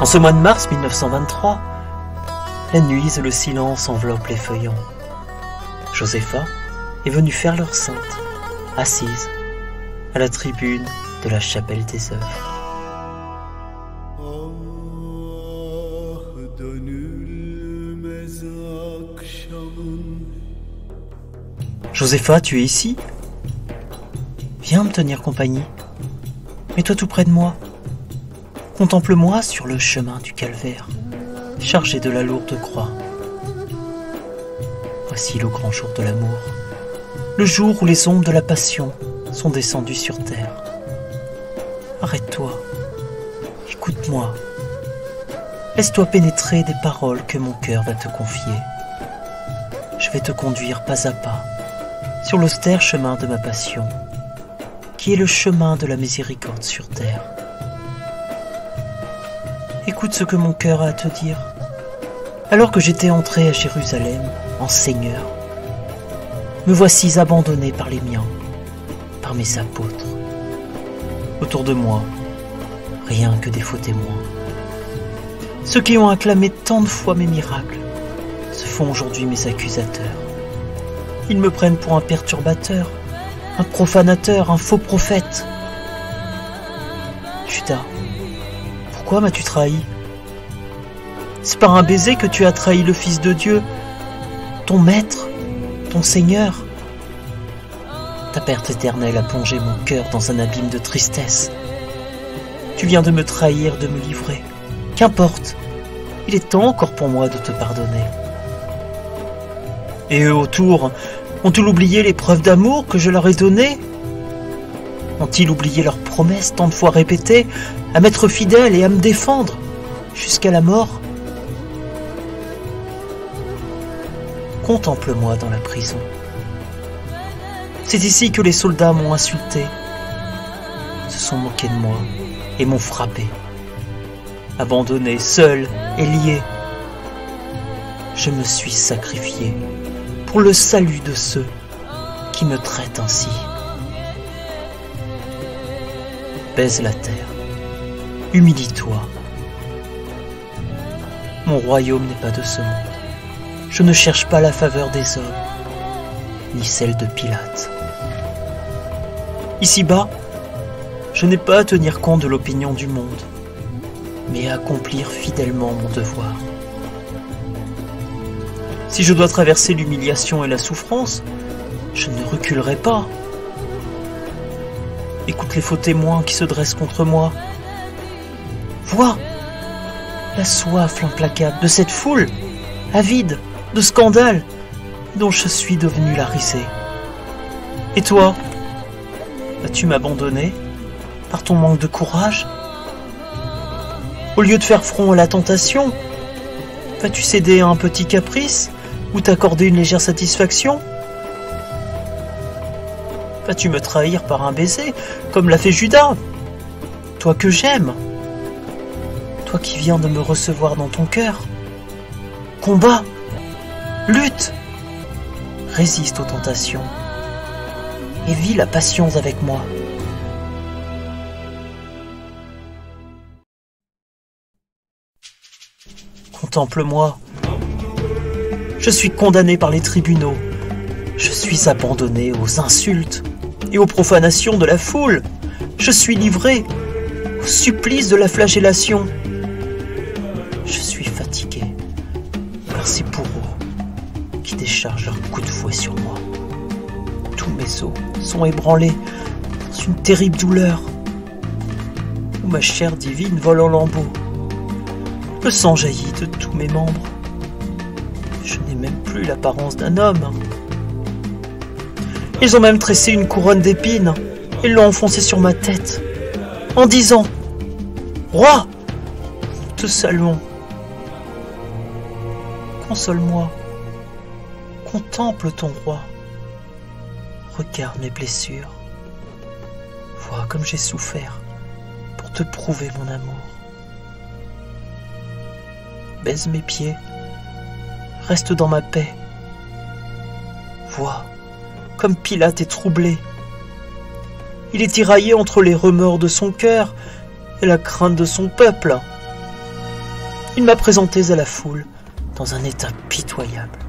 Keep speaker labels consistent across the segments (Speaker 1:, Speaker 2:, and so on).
Speaker 1: ce mois de mars 1923, la nuit et le silence enveloppent les feuillants. Josépha est venue faire leur sainte, assise à la tribune de la chapelle des œuvres. Josépha, tu es ici? Viens me tenir compagnie. Mets-toi tout près de moi. Contemple-moi sur le chemin du calvaire, chargé de la lourde croix. Voici le grand jour de l'amour, le jour où les ombres de la passion sont descendues sur terre. Arrête-toi, écoute-moi. Laisse-toi pénétrer des paroles que mon cœur va te confier. Je vais te conduire pas à pas sur l'austère chemin de ma passion, qui est le chemin de la miséricorde sur terre. Écoute ce que mon cœur a à te dire. Alors que j'étais entré à Jérusalem en Seigneur, me voici abandonné par les miens, par mes apôtres. Autour de moi, rien que des faux témoins. Ceux qui ont acclamé tant de fois mes miracles se font aujourd'hui mes accusateurs. Ils me prennent pour un perturbateur, un profanateur, un faux prophète. Judas, pourquoi m'as-tu trahi? C'est par un baiser que tu as trahi le Fils de Dieu, ton Maître, ton Seigneur. Ta perte éternelle a plongé mon cœur dans un abîme de tristesse. Tu viens de me trahir, de me livrer. Qu'importe, il est temps encore pour moi de te pardonner. Et eux autour, ont-ils oublié les preuves d'amour que je leur ai données? Ont-ils oublié leurs promesses tant de fois répétées à m'être fidèle et à me défendre jusqu'à la mort? Contemple-moi dans la prison. C'est ici que les soldats m'ont insulté, se sont moqués de moi et m'ont frappé. Abandonné, seul et lié, je me suis sacrifié pour le salut de ceux qui me traitent ainsi. Baise la terre, humilie-toi. Mon royaume n'est pas de ce monde. Je ne cherche pas la faveur des hommes, ni celle de Pilate. Ici-bas, je n'ai pas à tenir compte de l'opinion du monde, mais à accomplir fidèlement mon devoir. Si je dois traverser l'humiliation et la souffrance, je ne reculerai pas. Écoute les faux témoins qui se dressent contre moi. Vois la soif implacable de cette foule, avide de scandale, dont je suis devenu la risée. Et toi, vas-tu m'abandonner par ton manque de courage? Au lieu de faire front à la tentation, vas-tu céder à un petit caprice ou t'accorder une légère satisfaction? Vas-tu me trahir par un baiser, comme l'a fait Judas? Toi que j'aime, toi qui viens de me recevoir dans ton cœur. Combat, lutte, résiste aux tentations et vis la passion avec moi. Contemple-moi. Je suis condamné par les tribunaux. Je suis abandonné aux insultes et aux profanations de la foule. Je suis livré au supplice de la flagellation. Je suis fatigué par ces bourreaux qui déchargent leurs coups de fouet sur moi. Tous mes os sont ébranlés dans une terrible douleur où ma chair divine vole en lambeaux. Le sang jaillit de tous mes membres. Je n'ai même plus l'apparence d'un homme. Ils ont même tressé une couronne d'épines et l'ont enfoncée sur ma tête, en disant « Roi, nous te saluons. Console-moi, contemple ton roi. Regarde mes blessures. Vois comme j'ai souffert pour te prouver mon amour. Baise mes pieds, reste dans ma paix. Vois comme Pilate est troublé. Il est tiraillé entre les remords de son cœur et la crainte de son peuple. il m'a présenté à la foule dans un état pitoyable.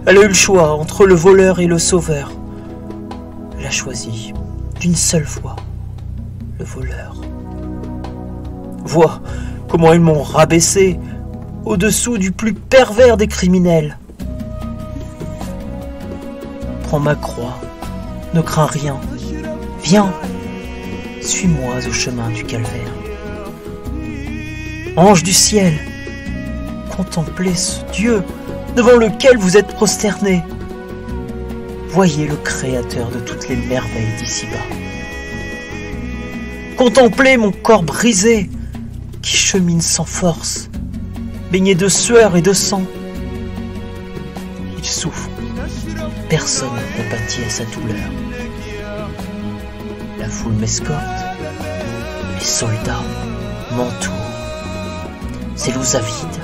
Speaker 1: Elle a eu le choix entre le voleur et le sauveur. Elle a choisi d'une seule voix, le voleur. Vois comment ils m'ont rabaissé au-dessous du plus pervers des criminels. Prends ma croix, ne crains rien. Viens, suis-moi au chemin du calvaire. Ange du ciel, contemplez ce Dieu devant lequel vous êtes prosternés. Voyez le Créateur de toutes les merveilles d'ici-bas. Contemplez mon corps brisé qui chemine sans force, baigné de sueur et de sang. Il souffre. Personne ne compatit à sa douleur. La foule m'escorte. Les soldats m'entourent. Ces loups avides,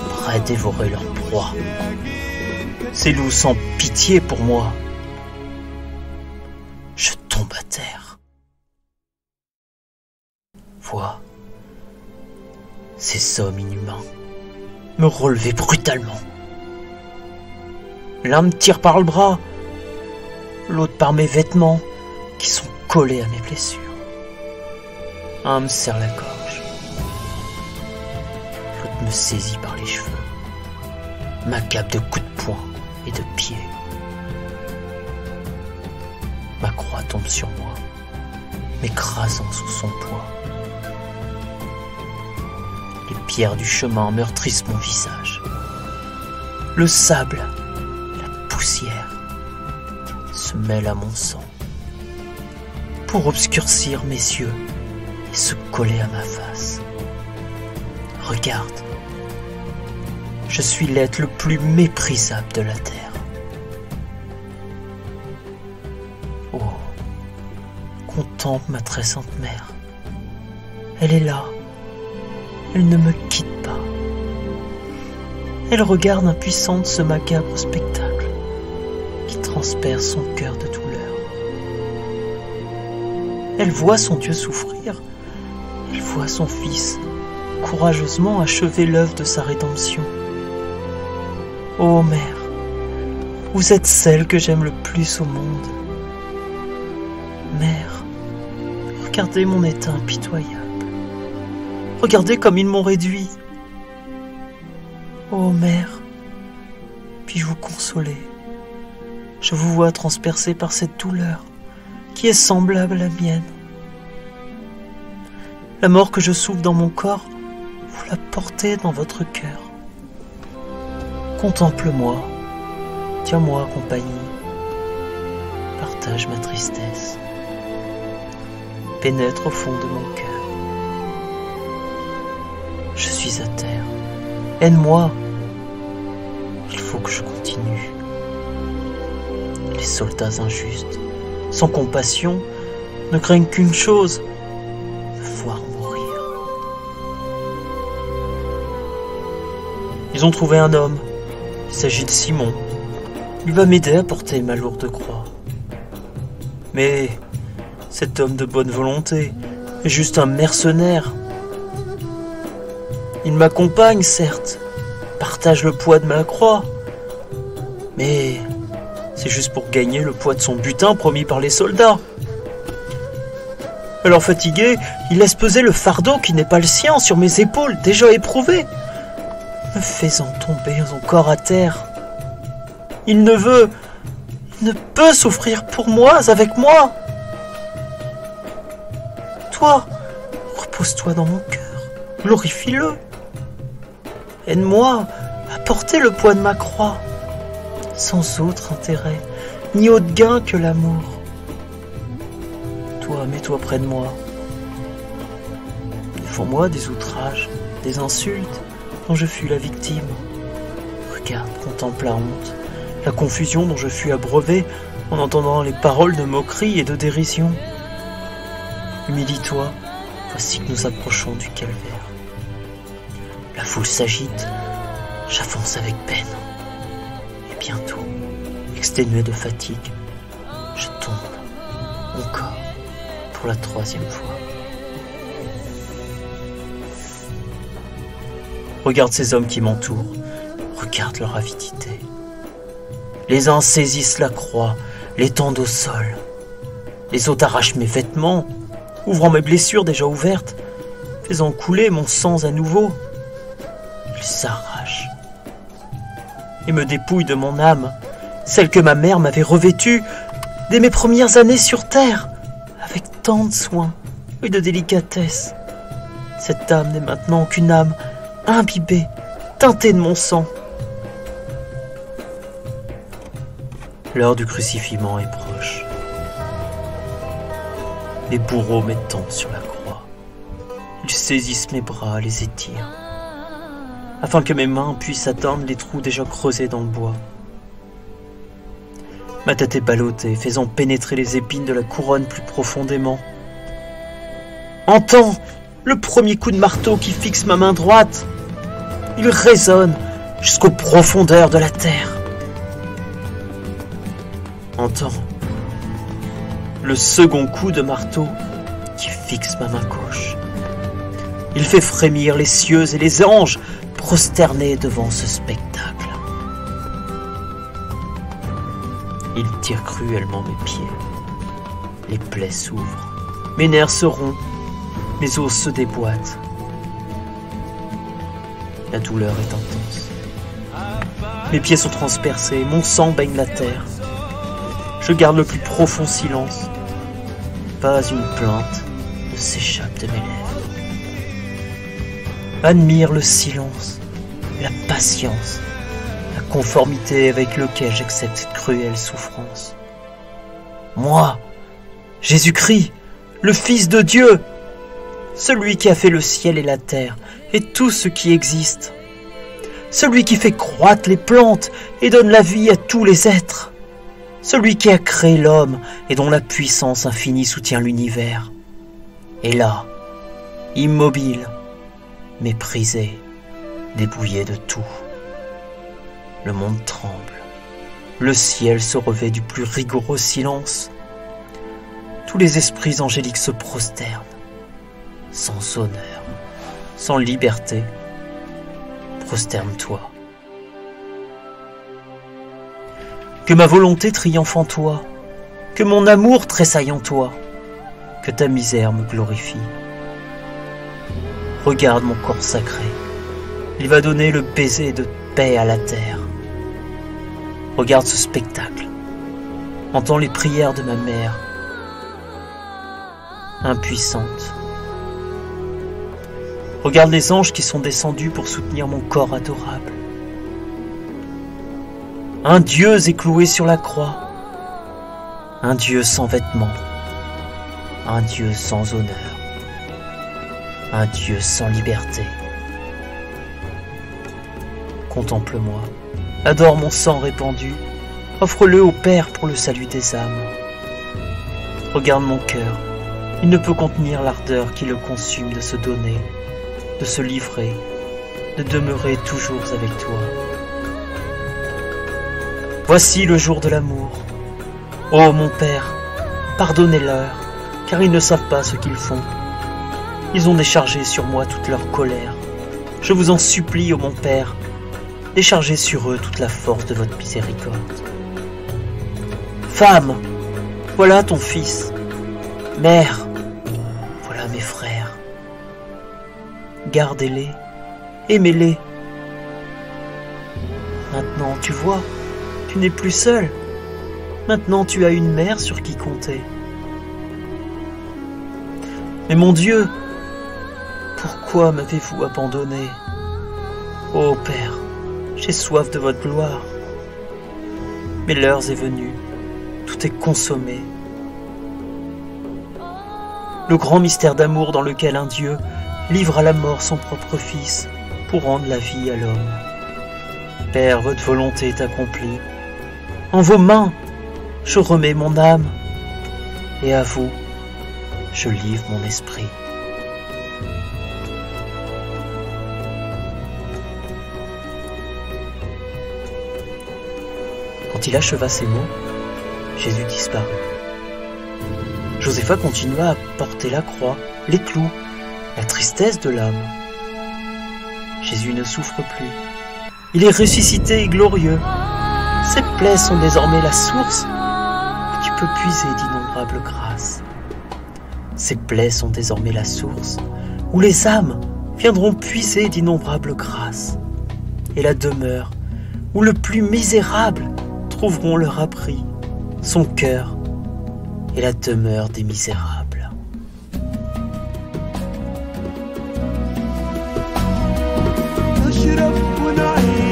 Speaker 1: prêts à dévorer leur proie. Ces loups sans pitié pour moi. Je tombe à terre. Vois ces hommes inhumains me relever brutalement. L'un me tire par le bras, l'autre par mes vêtements qui sont collés à mes blessures. Un me serre la gorge, l'autre me saisit par les cheveux, m'accable de coups de poing et de pied. Ma croix tombe sur moi, m'écrasant sous son poids. Les pierres du chemin meurtrissent mon visage. Le sable, la poussière, se mêlent à mon sang pour obscurcir mes yeux et se coller à ma face. Regarde, je suis l'être le plus méprisable de la terre. Oh, contemple ma très sainte mère. Elle est là. Elle ne me quitte pas. Elle regarde impuissante ce macabre spectacle qui transperce son cœur de douleur. Elle voit son Dieu souffrir. Elle voit son Fils courageusement achever l'œuvre de sa rédemption. Ô Mère, vous êtes celle que j'aime le plus au monde. Mère, regardez mon état impitoyable. Regardez comme ils m'ont réduit. Ô Mère, puis-je vous consoler? Je vous vois transpercé par cette douleur qui est semblable à la mienne. La mort que je souffre dans mon corps, vous la portez dans votre cœur. Contemple-moi, tiens-moi compagnie, partage ma tristesse, pénètre au fond de mon cœur. Je suis à terre. Aide-moi. Il faut que je continue. Les soldats injustes, sans compassion, ne craignent qu'une chose, me voir mourir. Ils ont trouvé un homme. Il s'agit de Simon. Il va m'aider à porter ma lourde croix. Mais cet homme de bonne volonté est juste un mercenaire. Il m'accompagne, certes, partage le poids de ma croix, mais c'est juste pour gagner le poids de son butin promis par les soldats. Alors fatigué, il laisse peser le fardeau qui n'est pas le sien sur mes épaules déjà éprouvées, me faisant tomber encore à terre. Il ne peut souffrir pour moi, avec moi. Toi, repose-toi dans mon cœur, glorifie-le. Aide-moi à porter le poids de ma croix, sans autre intérêt, ni autre gain que l'amour. Toi, mets-toi près de moi. Fais-moi des outrages, des insultes dont je fus la victime. Regarde, contemple la honte, la confusion dont je fus abreuvé en entendant les paroles de moquerie et de dérision. Humilie-toi, voici que nous approchons du calvaire. La foule s'agite, j'avance avec peine. Et bientôt, exténué de fatigue, je tombe, encore, pour la 3e fois. Regarde ces hommes qui m'entourent, regarde leur avidité. Les uns saisissent la croix, l'étendent au sol. Les autres arrachent mes vêtements, ouvrant mes blessures déjà ouvertes, faisant couler mon sang à nouveau. Ils s'arrachent et me dépouillent de mon âme, celle que ma mère m'avait revêtue dès mes premières années sur terre, avec tant de soin et de délicatesse. Cette âme n'est maintenant qu'une âme imbibée, teintée de mon sang. L'heure du crucifixion est proche. Les bourreaux m'étendent sur la croix. Ils saisissent mes bras, les étirent, afin que mes mains puissent atteindre les trous déjà creusés dans le bois. Ma tête est ballottée, faisant pénétrer les épines de la couronne plus profondément. Entends le premier coup de marteau qui fixe ma main droite. Il résonne jusqu'aux profondeurs de la terre. Entends le second coup de marteau qui fixe ma main gauche. Il fait frémir les cieux et les anges prosternés devant ce spectacle. Il tire cruellement mes pieds. Les plaies s'ouvrent, mes nerfs se rompent, mes os se déboîtent. La douleur est intense. Mes pieds sont transpercés, mon sang baigne la terre. Je garde le plus profond silence. Pas une plainte ne s'échappe de mes lèvres. Admire le silence, la patience, la conformité avec lequel j'accepte cette cruelle souffrance. Moi, Jésus-Christ, le Fils de Dieu, celui qui a fait le ciel et la terre et tout ce qui existe, celui qui fait croître les plantes et donne la vie à tous les êtres, celui qui a créé l'homme et dont la puissance infinie soutient l'univers, est là, immobile, méprisé, dépouillé de tout. Le monde tremble, le ciel se revêt du plus rigoureux silence. Tous les esprits angéliques se prosternent, sans honneur, sans liberté. Prosterne-toi. Que ma volonté triomphe en toi, que mon amour tressaille en toi, que ta misère me glorifie. Regarde mon corps sacré, il va donner le baiser de paix à la terre. Regarde ce spectacle, entends les prières de ma mère, impuissante. Regarde les anges qui sont descendus pour soutenir mon corps adorable. Un Dieu est cloué sur la croix, un Dieu sans vêtements, un Dieu sans honneur, un Dieu sans liberté. Contemple-moi, adore mon sang répandu, offre-le au Père pour le salut des âmes. Regarde mon cœur, il ne peut contenir l'ardeur qui le consume de se donner, de se livrer, de demeurer toujours avec toi. Voici le jour de l'amour. Ô mon Père, pardonnez-leur, car ils ne savent pas ce qu'ils font. Ils ont déchargé sur moi toute leur colère. Je vous en supplie, ô mon Père, déchargez sur eux toute la force de votre miséricorde. Femme, voilà ton fils. Mère, voilà mes frères. Gardez-les, aimez-les. Maintenant, tu vois, tu n'es plus seul. Maintenant, tu as une mère sur qui compter. Mais mon Dieu, pourquoi m'avez-vous abandonné? Ô Père, j'ai soif de votre gloire. Mais l'heure est venue, tout est consommé. Le grand mystère d'amour dans lequel un Dieu livre à la mort son propre Fils pour rendre la vie à l'homme. Père, votre volonté est accomplie. En vos mains, je remets mon âme, et à vous, je livre mon esprit. Quand il acheva ces mots, Jésus disparut. Josépha continua à porter la croix, les clous, la tristesse de l'âme. Jésus ne souffre plus. Il est ressuscité et glorieux. Ses plaies sont désormais la source où tu peux puiser d'innombrables grâces. Ses plaies sont désormais la source où les âmes viendront puiser d'innombrables grâces. Et la demeure où le plus misérable trouveront leur abri. Son cœur est la demeure des misérables.
Speaker 2: نشرب ونعيش